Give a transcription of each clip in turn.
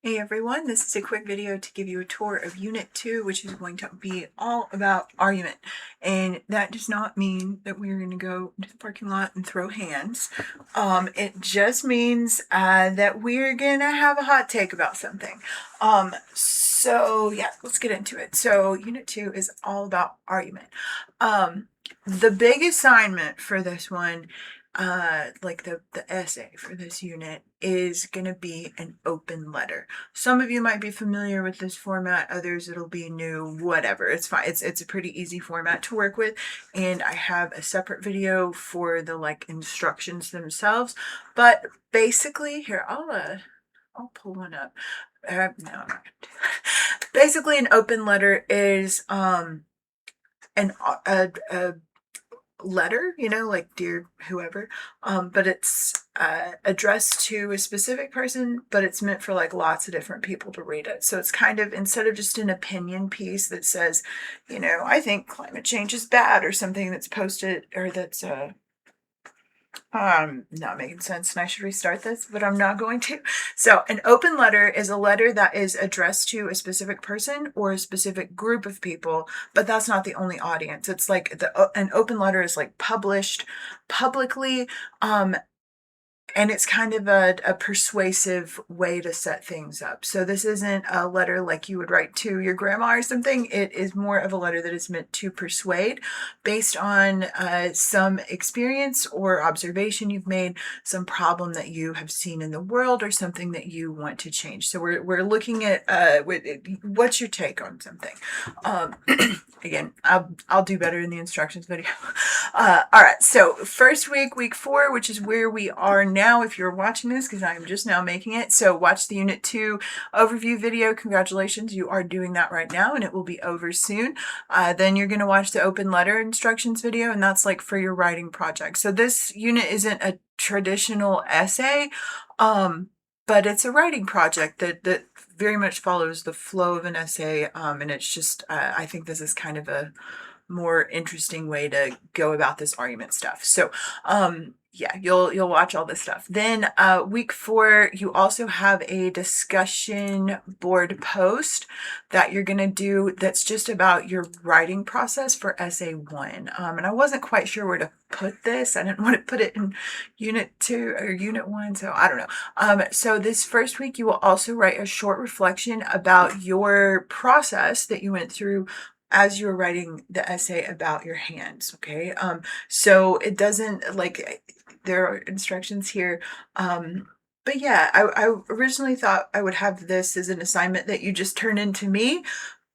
Hey everyone, this is a quick video to give you a tour of Unit 2, which is going to be all about argument. And that does not mean that we're going to go to the parking lot and throw hands. It just means that we're going to have a hot take about something. So yeah, let's get into it. So Unit 2 is all about argument. The big assignment for this one, like the essay for this unit, is going to be an open letter. Some of you might be familiar with this format, others it'll be new, whatever. It's fine. It's a pretty easy format to work with, and I have a separate video for the instructions themselves. But basically, here I'll pull one up. No, I'm not gonna do that. Basically, an open letter is a letter, like dear whoever, but it's addressed to a specific person, but it's meant for lots of different people to read it. So it's kind of, instead of just an opinion piece that says, I think climate change is bad, or something that's posted, or that's not making sense, and I should restart this, but I'm not going to. So an open letter is a letter that is addressed to a specific person or a specific group of people, but that's not the only audience. It's like an open letter is published publicly, and it's kind of a persuasive way to set things up. So this isn't a letter like you would write to your grandma or something. It is more of a letter that is meant to persuade based on some experience or observation you've made, some problem that you have seen in the world, or something that you want to change. So we're looking at what's your take on something. Again, I'll do better in the instructions video. All right, so first week 4, which is where we are now if you're watching this, because I'm just now making it. So watch the Unit 2 overview video. Congratulations, you are doing that right now, and it will be over soon. Then you're going to watch the open letter instructions video, and that's for your writing project. So this unit isn't a traditional essay, but it's a writing project that very much follows the flow of an essay, and it's just, I think this is kind of a more interesting way to go about this argument stuff. So, yeah, you'll watch all this stuff. Then week 4, you also have a discussion board post that you're going to do that's just about your writing process for essay 1. And I wasn't quite sure where to put this. I didn't want to put it in Unit 2 or Unit 1, so I don't know. So this first week, you will also write a short reflection about your process that you went through as you're writing the essay about your hands, okay? So it doesn't, there are instructions here, but yeah, I originally thought I would have this as an assignment that you just turn into me,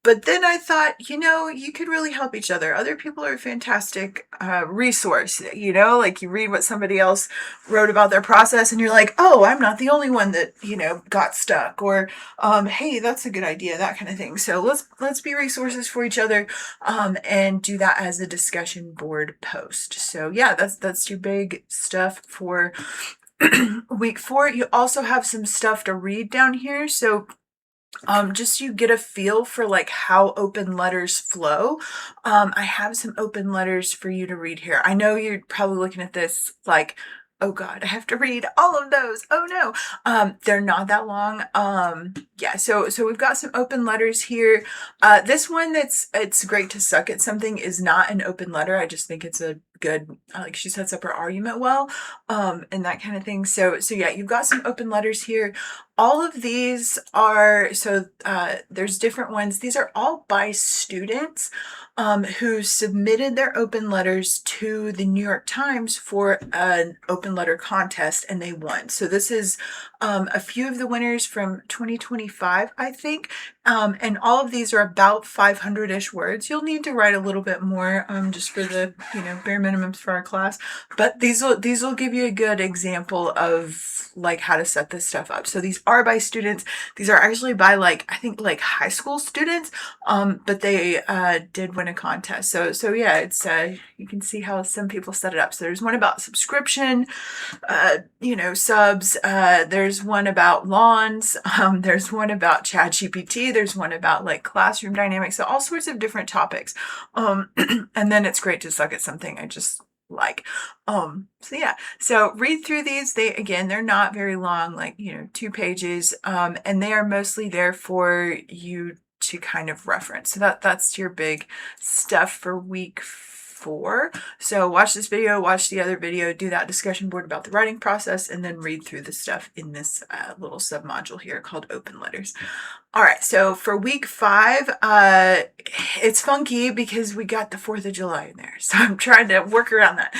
but then I thought, you could really help each other. Other people are a fantastic resource, you read what somebody else wrote about their process and you're like, oh, I'm not the only one that, got stuck, or, hey, that's a good idea, that kind of thing. So let's be resources for each other, and do that as a discussion board post. So yeah, that's your big stuff for week 4. You also have some stuff to read down here. So just so you get a feel for how open letters flow, I have some open letters for you to read here. I know you're probably looking at this oh God, I have to read all of those. Oh no. They're not that long. Yeah, so we've got some open letters here. This one it's great to suck at something is not an open letter. I just think it's a good, she sets up her argument well, and that kind of thing. So yeah, you've got some open letters here. All of these are, there's different ones. These are all by students who submitted their open letters to the New York Times for an open letter contest, and they won. So this is a few of the winners from 2025, I think. And all of these are about 500-ish words. You'll need to write a little bit more, just for the, bare minimums for our class. But these will give you a good example of how to set this stuff up. So these are by students. These are actually by I think high school students, but they did win a contest. So yeah, it's you can see how some people set it up. So there's one about subscription, subs. There's one about lawns. There's one about ChatGPT. There's one about classroom dynamics. So all sorts of different topics. And then it's great to suck at something. I just like. So yeah, so read through these. They're not very long, like, 2 pages, and they are mostly there for you to kind of reference. So that's your big stuff for week 4. So watch this video, watch the other video, do that discussion board about the writing process, and then read through the stuff in this little submodule here called open letters. All right, so for week 5, it's funky because we got the 4th of July in there. So I'm trying to work around that.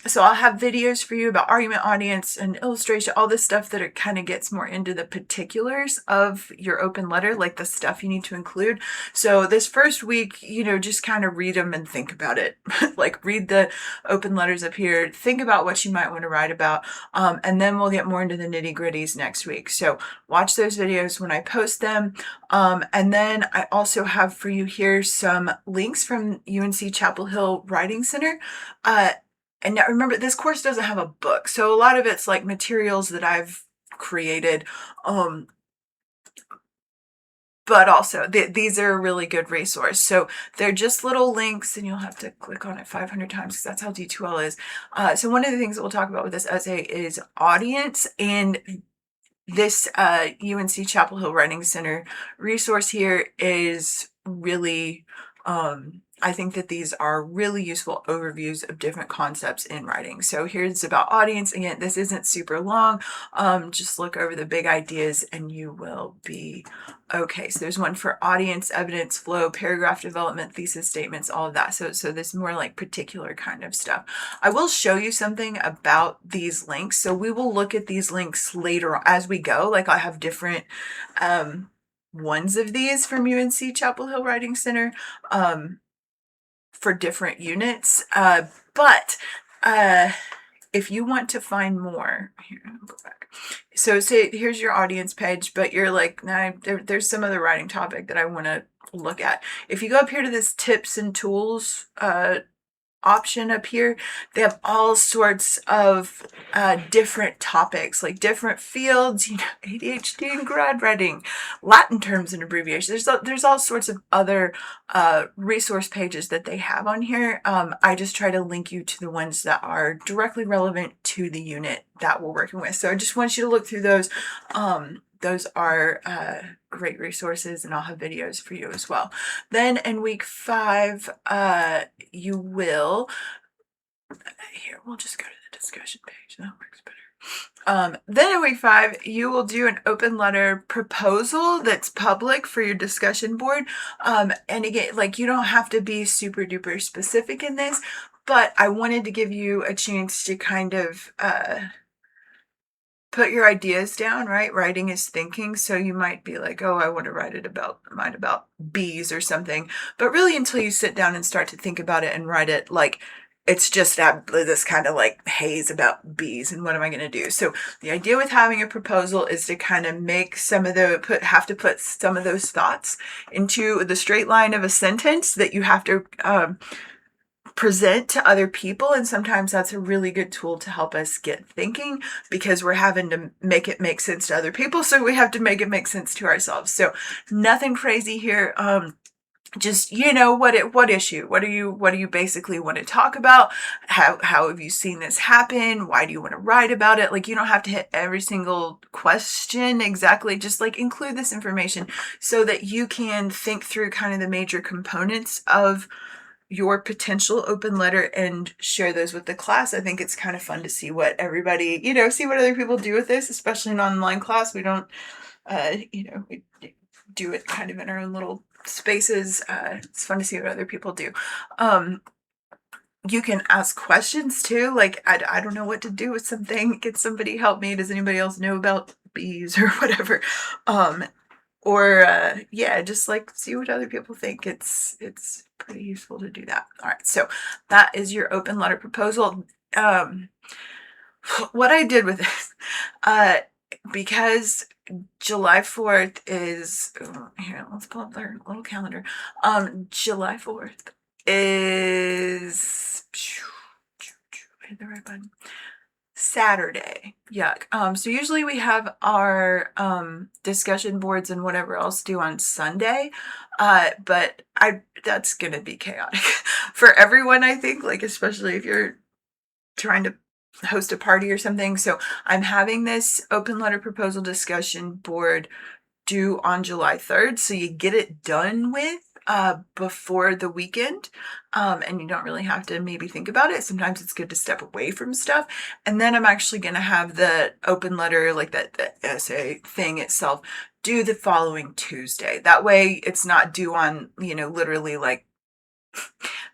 So I'll have videos for you about argument, audience, and illustration, all this stuff that it kind of gets more into the particulars of your open letter, like the stuff you need to include. So this first week, just kind of read them and think about it. Like read the open letters up here, think about what you might want to write about, and then we'll get more into the nitty-gritties next week. So watch those videos when I post them. And then I also have for you here some links from UNC Chapel Hill Writing Center. And now remember, this course doesn't have a book, so a lot of it's like materials that I've created. But also these are a really good resource. So they're just little links, and you'll have to click on it 500 times because that's how D2L is. So one of the things that we'll talk about with this essay is audience, and this UNC Chapel Hill Writing Center resource here is really, I think that these are really useful overviews of different concepts in writing. So here's about audience. Again, this isn't super long. Just look over the big ideas and you will be okay. So there's one for audience, evidence, flow, paragraph development, thesis statements, all of that. So this more like particular kind of stuff. I will show you something about these links. So we will look at these links later as we go. Like I have different ones of these from UNC Chapel Hill Writing Center for different units. But if you want to find more, here, I'll go back. So say here's your audience page, but you're like, nah, there's some other writing topic that I want to look at. If you go up here to this tips and tools option up here, they have all sorts of different topics, like different fields, ADHD and grad writing, Latin terms and abbreviations. There's all sorts of other resource pages that they have on here. I just try to link you to the ones that are directly relevant to the unit that we're working with. So I just want you to look through those. Those are great resources, and I'll have videos for you as well. Then in week 5, you will, here, we'll just go to the discussion page. That works better. Then in week 5, you will do an open letter proposal that's public for your discussion board. And again, like you don't have to be super duper specific in this, but I wanted to give you a chance to kind of put your ideas down, right? Writing is thinking. So you might be like, oh, I want to write about bees or something. But really, until you sit down and start to think about it and write it, like it's just this kind of like haze about bees and what am I going to do? So the idea with having a proposal is to kind of make have to put some of those thoughts into the straight line of a sentence that you have to present to other people. And sometimes that's a really good tool to help us get thinking, because we're having to make it make sense to other people. So we have to make it make sense to ourselves. So nothing crazy here. Just, what issue? What do you basically want to talk about? How have you seen this happen? Why do you want to write about it? Like, you don't have to hit every single question exactly. Just like include this information so that you can think through kind of the major components of your potential open letter and share those with the class. I think it's kind of fun to see what everybody, see what other people do with this, especially in an online class. We don't, we do it kind of in our own little spaces. It's fun to see what other people do. You can ask questions too. Like, I don't know what to do with something. Can somebody help me? Does anybody else know about bees or whatever? Just like see what other people think. It's pretty useful to do that. All right, so that is your open letter proposal. What I did with this, because July 4th is, here, let's pull up their little calendar. July 4th is, hit the right button. Saturday. Yuck. So usually we have our discussion boards and whatever else due on Sunday. But that's gonna be chaotic for everyone, I think, like especially if you're trying to host a party or something. So I'm having this open letter proposal discussion board due on July 3rd. So you get it done with before the weekend. And you don't really have to maybe think about it. Sometimes it's good to step away from stuff. And then I'm actually going to have the open letter, like the essay thing itself, due the following Tuesday. That way it's not due on, literally like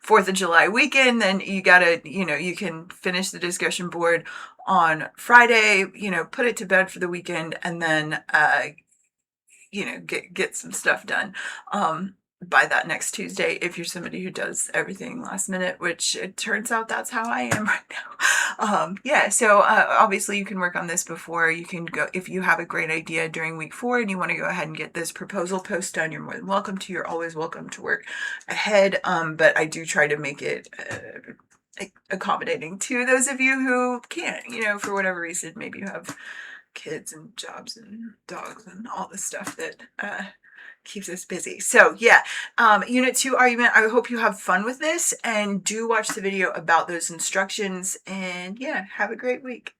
4th of July weekend. Then you gotta, you can finish the discussion board on Friday, put it to bed for the weekend, and then, get some stuff done. By that next Tuesday, if you're somebody who does everything last minute, which it turns out that's how I am right now. Yeah, so obviously you can work on this before. You can go, if you have a great idea during week 4 and you want to go ahead and get this proposal post done, you're more than welcome to. You're always welcome to work ahead. But I do try to make it accommodating to those of you who can't, for whatever reason. Maybe you have kids and jobs and dogs and all this stuff that keeps us busy. So yeah, unit 2 argument. I hope you have fun with this, and do watch the video about those instructions, and yeah, have a great week.